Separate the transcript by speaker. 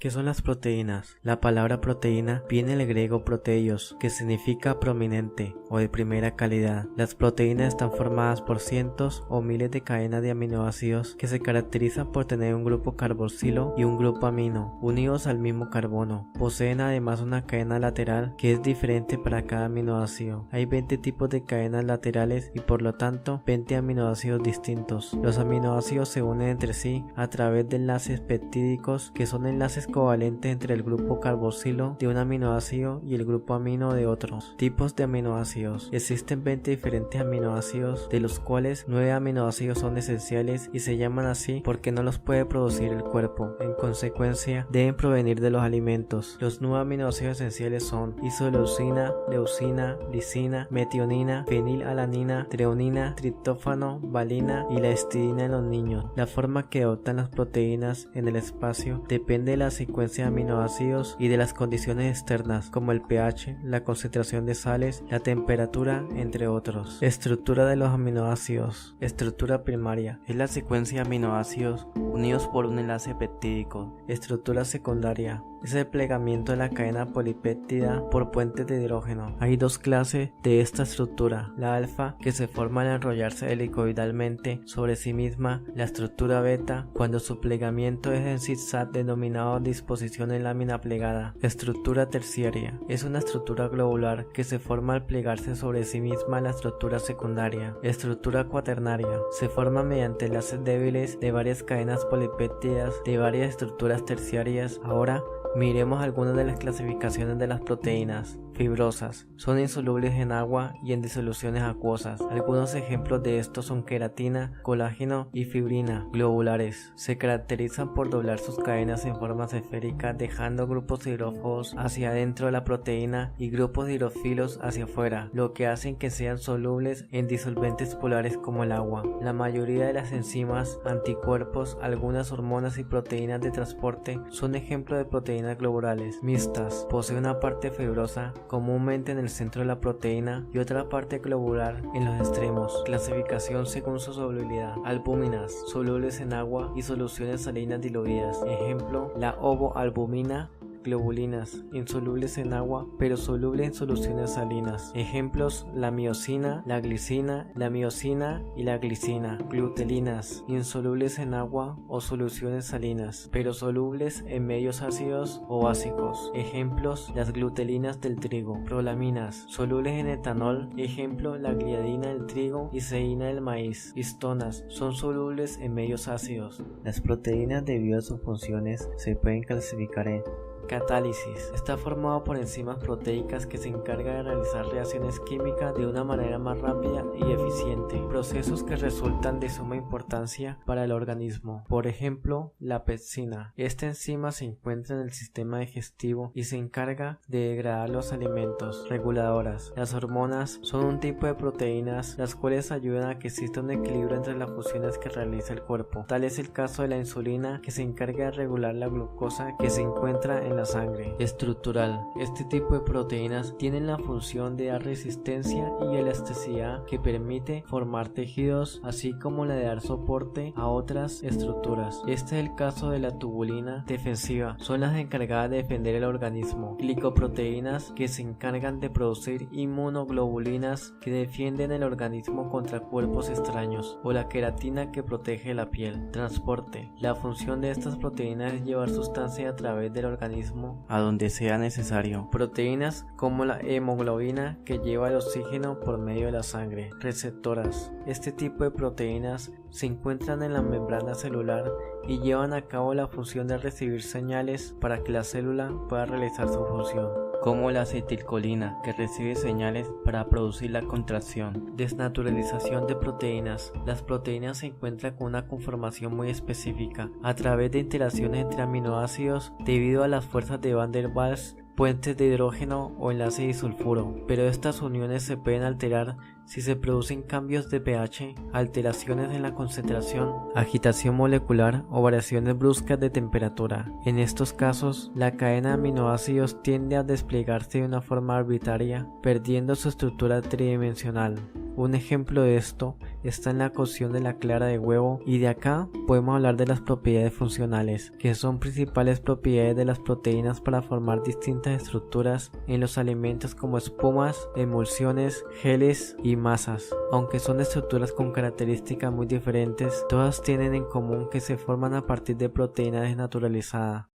Speaker 1: ¿Qué son las proteínas? La palabra proteína viene del griego proteios, que significa prominente o de primera calidad. Las proteínas están formadas por cientos o miles de cadenas de aminoácidos que se caracterizan por tener un grupo carboxilo y un grupo amino unidos al mismo carbono. Poseen además una cadena lateral que es diferente para cada aminoácido. Hay 20 tipos de cadenas laterales y por lo tanto 20 aminoácidos distintos. Los aminoácidos se unen entre sí a través de enlaces peptídicos, que son enlaces covalentes entre el grupo carboxilo de un aminoácido y el grupo amino de otros. Tipos de aminoácidos. Existen 20 diferentes aminoácidos, de los cuales 9 aminoácidos son esenciales y se llaman así porque no los puede producir el cuerpo. En consecuencia, deben provenir de los alimentos. Los 9 aminoácidos esenciales son isoleucina, leucina, lisina, metionina, fenilalanina, treonina, triptófano, valina y la histidina en los niños. La forma que adoptan las proteínas en el espacio depende de la secuencia de aminoácidos y de las condiciones externas como el pH, la concentración de sales, la temperatura, entre otros. Estructura de los aminoácidos. Estructura primaria es la secuencia de aminoácidos unidos por un enlace peptídico. Estructura secundaria es el plegamiento de la cadena polipéptida por puentes de hidrógeno. Hay dos clases de esta estructura: la alfa, que se forma al enrollarse helicoidalmente sobre sí misma; la estructura beta, cuando su plegamiento es en zigzag, denominado disposición en lámina plegada. Estructura terciaria es una estructura globular que se forma al plegarse sobre sí misma la estructura secundaria. Estructura cuaternaria se forma mediante enlaces débiles de varias cadenas polipéptidas de varias estructuras terciarias. Ahora miremos algunas de las clasificaciones de las proteínas. Fibrosas. Son insolubles en agua y en disoluciones acuosas. Algunos ejemplos de estos son queratina, colágeno y fibrina. Globulares. Se caracterizan por doblar sus cadenas en formas esféricas, dejando grupos hidrófobos hacia adentro de la proteína y grupos hidrófilos hacia afuera, lo que hacen que sean solubles en disolventes polares como el agua. La mayoría de las enzimas, anticuerpos, algunas hormonas y proteínas de transporte son ejemplos de proteínas globulares. Mixtas. Posee una parte fibrosa comúnmente en el centro de la proteína y otra parte globular en los extremos. Clasificación según su solubilidad. Albúminas, solubles en agua y soluciones salinas diluidas. Ejemplo, la ovoalbumina. Globulinas, insolubles en agua pero solubles en soluciones salinas. Ejemplos, la miosina, la glicina y la glicina. Glutelinas, insolubles en agua o soluciones salinas pero solubles en medios ácidos o básicos. Ejemplos, las glutelinas del trigo. Prolaminas, solubles en etanol. Ejemplo, la gliadina del trigo y ceína del maíz. Histonas, son solubles en medios ácidos. Las proteínas, debido a sus funciones, se pueden clasificar en catálisis. Está formado por enzimas proteicas que se encargan de realizar reacciones químicas de una manera más rápida y eficiente, procesos que resultan de suma importancia para el organismo. Por ejemplo, la pepsina. Esta enzima se encuentra en el sistema digestivo y se encarga de degradar los alimentos. Reguladoras. Las hormonas son un tipo de proteínas las cuales ayudan a que exista un equilibrio entre las funciones que realiza el cuerpo. Tal es el caso de la insulina, que se encarga de regular la glucosa que se encuentra en la sangre. Estructural. Este tipo de proteínas tienen la función de dar resistencia y elasticidad que permite formar tejidos, así como la de dar soporte a otras estructuras. Este es el caso de la tubulina defensiva. Son las encargadas de defender el organismo. Glicoproteínas, que se encargan de producir inmunoglobulinas que defienden el organismo contra cuerpos extraños, o la queratina, que protege la piel. Transporte. La función de estas proteínas es llevar sustancia a través del organismo a donde sea necesario. Proteínas como la hemoglobina, que lleva el oxígeno por medio de la sangre. Receptoras. Este tipo de proteínas se encuentran en la membrana celular y llevan a cabo la función de recibir señales para que la célula pueda realizar su función, como la acetilcolina, que recibe señales para producir la contracción. Desnaturalización de proteínas. Las proteínas se encuentran con una conformación muy específica a través de interacciones entre aminoácidos debido a las fuerzas de Van der Waals, puentes de hidrógeno o enlaces disulfuro, pero estas uniones se pueden alterar si se producen cambios de pH, alteraciones en la concentración, agitación molecular o variaciones bruscas de temperatura. En estos casos, la cadena de aminoácidos tiende a desplegarse de una forma arbitraria, perdiendo su estructura tridimensional. Un ejemplo de esto está en la cocción de la clara de huevo, y de acá podemos hablar de las propiedades funcionales, que son principales propiedades de las proteínas para formar distintas estructuras en los alimentos como espumas, emulsiones, geles y masas. Aunque son estructuras con características muy diferentes, todas tienen en común que se forman a partir de proteína desnaturalizada.